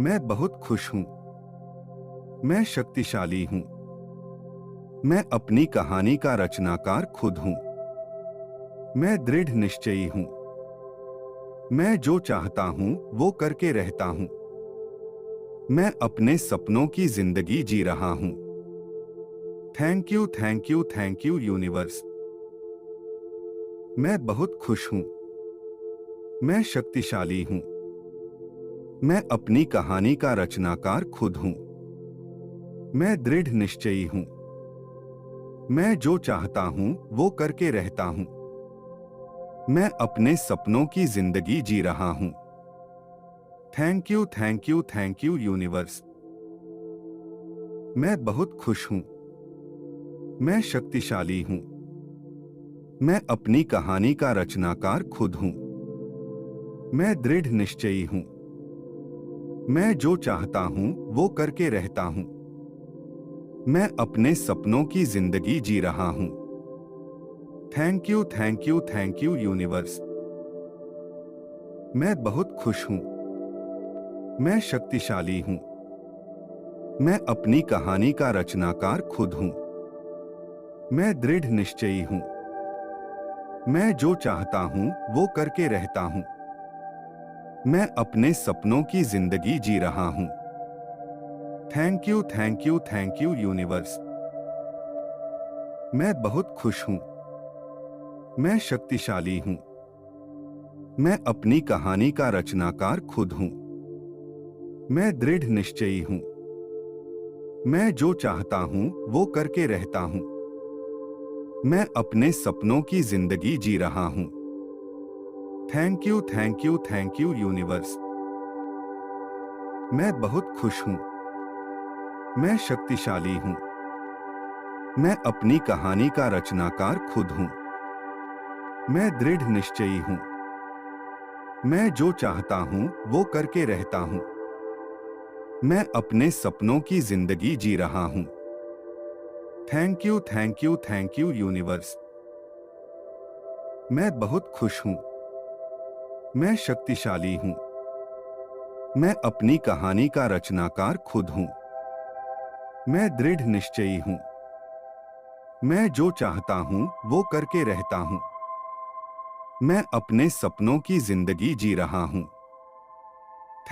मैं बहुत खुश हूँ। मैं शक्तिशाली हूँ। मैं अपनी कहानी का रचनाकार खुद हूँ। मैं दृढ़ निश्चयी हूँ। मैं जो चाहता हूँ वो करके रहता हूँ। मैं अपने सपनों की जिंदगी जी रहा हूँ। Thank you, thank you, thank you universe. मैं बहुत खुश हूँ। मैं शक्तिशाली हूँ। मैं अपनी कहानी का रचनाकार खुद हूँ। मैं दृढ़ निश्चयी हूँ। मैं जो चाहता हूँ वो करके रहता हूँ। मैं अपने सपनों की जिंदगी जी रहा हूँ। Thank you, thank you, thank you universe. मैं बहुत खुश हूँ। मैं शक्तिशाली हूँ। मैं अपनी कहानी का रचनाकार खुद हूँ। मैं दृढ़ निश्चयी हूँ। मैं जो चाहता हूँ वो करके रहता हूँ। मैं अपने सपनों की जिंदगी जी रहा हूँ। Thank you, thank you, thank you universe. मैं बहुत खुश हूँ। मैं शक्तिशाली हूँ। मैं अपनी कहानी का रचनाकार खुद हूँ। मैं दृढ़ निश्चयी हूँ। मैं जो चाहता हूँ वो करके रहता हूँ। मैं अपने सपनों की जिंदगी जी रहा हूँ। Thank you, thank you, thank you universe. मैं बहुत खुश हूँ। मैं शक्तिशाली हूँ। मैं अपनी कहानी का रचनाकार खुद हूँ। मैं दृढ़ निश्चयी हूँ। मैं जो चाहता हूँ वो करके रहता हूँ। मैं अपने सपनों की जिंदगी जी रहा हूँ। Thank you, thank you, thank you universe. मैं बहुत खुश हूँ। मैं शक्तिशाली हूँ। मैं अपनी कहानी का रचनाकार खुद हूँ। मैं दृढ़ निश्चयी हूँ। मैं जो चाहता हूँ वो करके रहता हूँ। मैं अपने सपनों की जिंदगी जी रहा हूँ। Thank you, thank you, thank you universe. मैं बहुत खुश हूँ। मैं शक्तिशाली हूँ। मैं अपनी कहानी का रचनाकार खुद हूँ। मैं दृढ़ निश्चयी हूँ। मैं जो चाहता हूँ वो करके रहता हूँ। मैं अपने सपनों की जिंदगी जी रहा हूँ।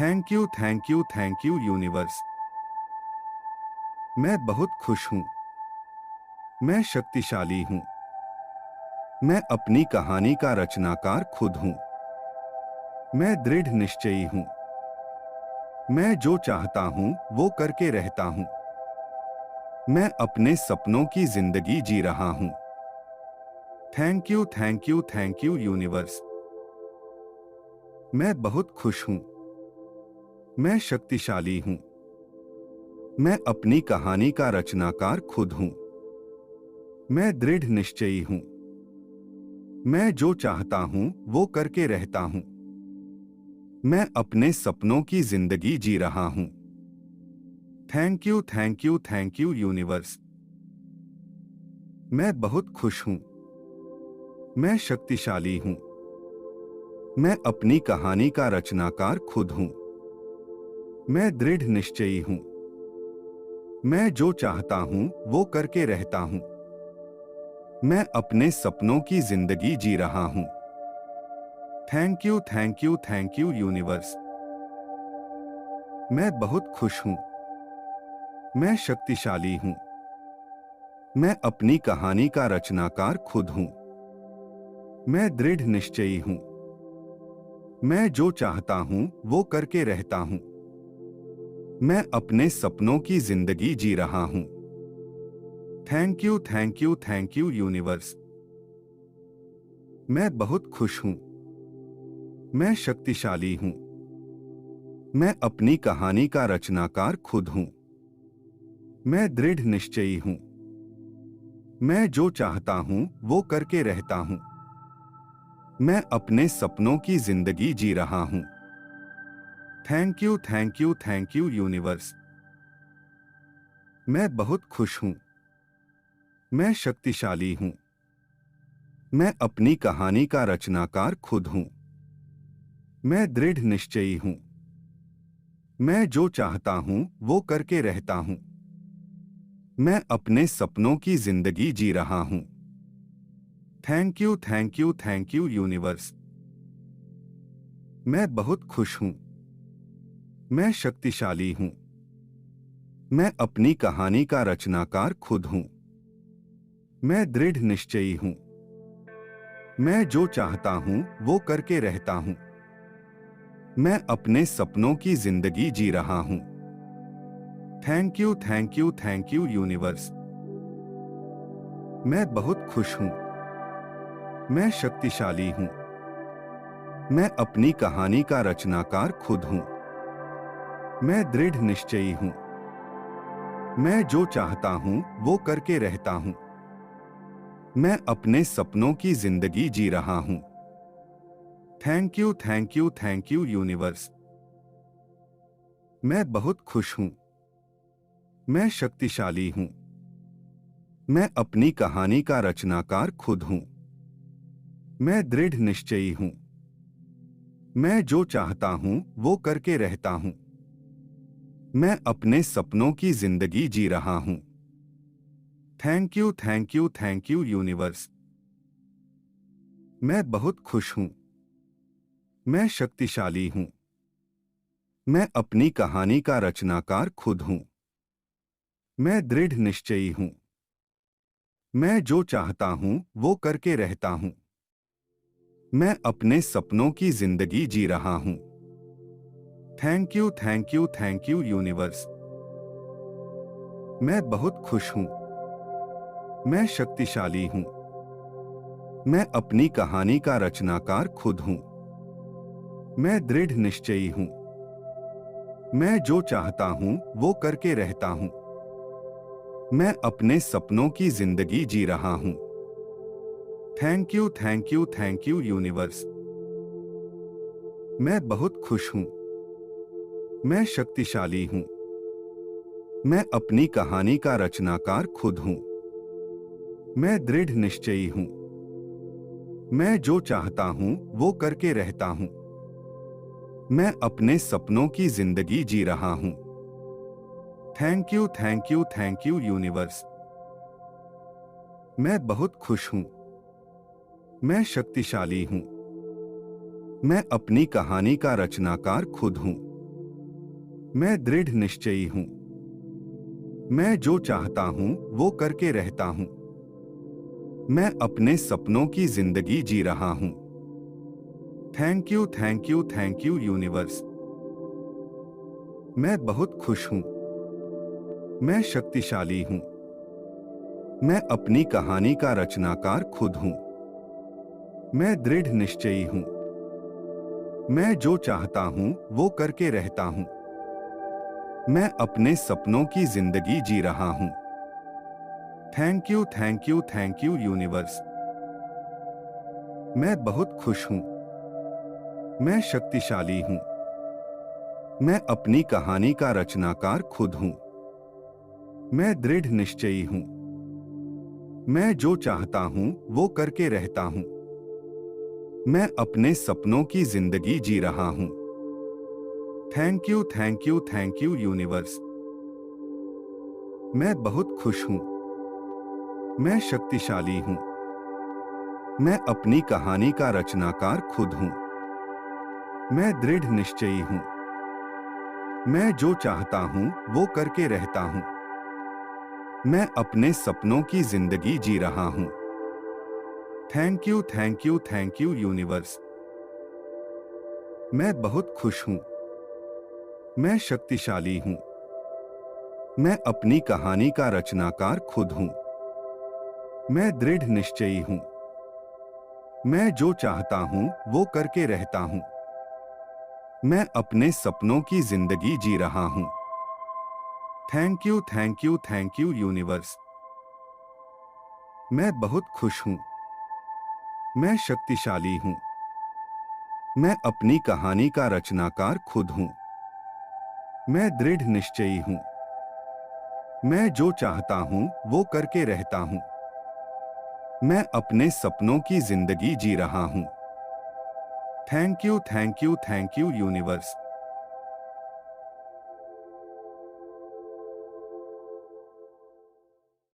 Thank you, thank you, thank you universe. मैं बहुत खुश हूँ। मैं शक्तिशाली हूँ। मैं अपनी कहानी का रचनाकार खुद हूँ। मैं दृढ़ निश्चयी हूँ। मैं जो चाहता हूँ वो करके रहता हूँ। मैं अपने सपनों की जिंदगी जी रहा हूँ। Thank you, thank you, thank you universe. मैं बहुत खुश हूँ। मैं शक्तिशाली हूँ। मैं अपनी कहानी का रचनाकार खुद हूँ। मैं दृढ़ निश्चयी हूँ। मैं जो चाहता हूँ वो करके रहता हूँ। मैं अपने सपनों की जिंदगी जी रहा हूँ। Thank you, thank you, thank you universe. मैं बहुत खुश हूँ। मैं शक्तिशाली हूँ। मैं अपनी कहानी का रचनाकार खुद हूँ। मैं दृढ़ निश्चयी हूँ। मैं जो चाहता हूँ वो करके रहता हूँ। मैं अपने सपनों की जिंदगी जी रहा हूँ। Thank you, thank you, thank you universe. मैं बहुत खुश हूँ। मैं शक्तिशाली हूँ। मैं अपनी कहानी का रचनाकार खुद हूँ। मैं दृढ़ निश्चयी हूँ। मैं जो चाहता हूँ वो करके रहता हूँ। मैं अपने सपनों की जिंदगी जी रहा हूँ। Thank you, thank you, thank you universe. मैं बहुत खुश हूँ। मैं शक्तिशाली हूँ। मैं अपनी कहानी का रचनाकार खुद हूँ। मैं दृढ़ निश्चयी हूँ। मैं जो चाहता हूँ वो करके रहता हूँ। मैं अपने सपनों की जिंदगी जी रहा हूँ। Thank you, thank you, thank you universe. मैं बहुत खुश हूँ। मैं शक्तिशाली हूँ। मैं अपनी कहानी का रचनाकार खुद हूँ। मैं दृढ़ निश्चयी हूँ। मैं जो चाहता हूं वो करके रहता हूं। मैं अपने सपनों की जिंदगी जी रहा हूं। Thank you, thank you, thank you universe. मैं बहुत खुश हूं। मैं शक्तिशाली हूं। मैं अपनी कहानी का रचनाकार खुद हूं। मैं दृढ़ निश्चयी हूं। मैं जो चाहता हूं वो करके रहता हूं। मैं अपने सपनों की जिंदगी जी रहा हूं। Thank you, thank you, thank you universe. मैं बहुत खुश हूं। मैं शक्तिशाली हूं। मैं अपनी कहानी का रचनाकार खुद हूं। मैं दृढ़ निश्चयी हूं। मैं जो चाहता हूं वो करके रहता हूं। मैं अपने सपनों की जिंदगी जी रहा हूं। Thank you, thank you, thank you universe. मैं बहुत खुश हूं। मैं शक्तिशाली हूं। मैं अपनी कहानी का रचनाकार खुद हूं। मैं दृढ़ निश्चयी हूं। मैं जो चाहता हूं वो करके रहता हूं। मैं अपने सपनों की जिंदगी जी रहा हूं। Thank you, thank you, thank you universe. मैं बहुत खुश हूं। मैं शक्तिशाली हूं। मैं अपनी कहानी का रचनाकार खुद हूं। मैं दृढ़ निश्चयी हूं। मैं जो चाहता हूं वो करके रहता हूं। मैं अपने सपनों की जिंदगी जी रहा हूं। Thank you, thank you, thank you universe. मैं बहुत खुश हूं। मैं शक्तिशाली हूं। मैं अपनी कहानी का रचनाकार खुद हूं। मैं दृढ़ निश्चयी हूं। मैं जो चाहता हूं वो करके रहता हूं। मैं अपने सपनों की जिंदगी जी रहा हूं। Thank you, thank you, thank you universe. मैं बहुत खुश हूं। मैं शक्तिशाली हूं। मैं अपनी कहानी का रचनाकार खुद हूं। मैं दृढ़ निश्चयी हूं। मैं जो चाहता हूं वो करके रहता हूं। मैं अपने सपनों की जिंदगी जी रहा हूं। Thank you, thank you, thank you universe. मैं बहुत खुश हूं। मैं शक्तिशाली हूं। मैं अपनी कहानी का रचनाकार खुद हूं। मैं दृढ़ निश्चयी हूं। मैं जो चाहता हूं वो करके रहता हूं। मैं अपने सपनों की जिंदगी जी रहा हूं। Thank you, thank you, thank you universe. मैं बहुत खुश हूं। मैं शक्तिशाली हूं। मैं अपनी कहानी का रचनाकार खुद हूं। मैं दृढ़ निश्चयी हूं। मैं जो चाहता हूं वो करके रहता हूं। मैं अपने सपनों की जिंदगी जी रहा हूं। Thank you, thank you, thank you universe. मैं बहुत खुश हूं। मैं शक्तिशाली हूं। मैं अपनी कहानी का रचनाकार खुद हूं। मैं दृढ़ निश्चयी हूं। मैं जो चाहता हूं वो करके रहता हूं। मैं अपने सपनों की जिंदगी जी रहा हूं। Thank you, thank you, thank you universe. मैं बहुत खुश हूं। मैं शक्तिशाली हूं। मैं अपनी कहानी का रचनाकार खुद हूं। मैं दृढ़ निश्चयी हूं। मैं जो चाहता हूं वो करके रहता हूं। मैं अपने सपनों की जिंदगी जी रहा हूं। Thank you, thank you, thank you universe. मैं बहुत खुश हूं। मैं शक्तिशाली हूं। मैं अपनी कहानी का रचनाकार खुद हूं। मैं दृढ़ निश्चयी हूं। मैं जो चाहता हूं वो करके रहता हूं। मैं अपने सपनों की जिंदगी जी रहा हूं। Thank you, thank you, thank you universe. मैं बहुत खुश हूं। मैं शक्तिशाली हूं। मैं अपनी कहानी का रचनाकार खुद हूं। मैं दृढ़ निश्चयी हूं। मैं जो चाहता हूं वो करके रहता हूं। मैं अपने सपनों की जिंदगी जी रहा हूं। Thank you, thank you, thank you universe.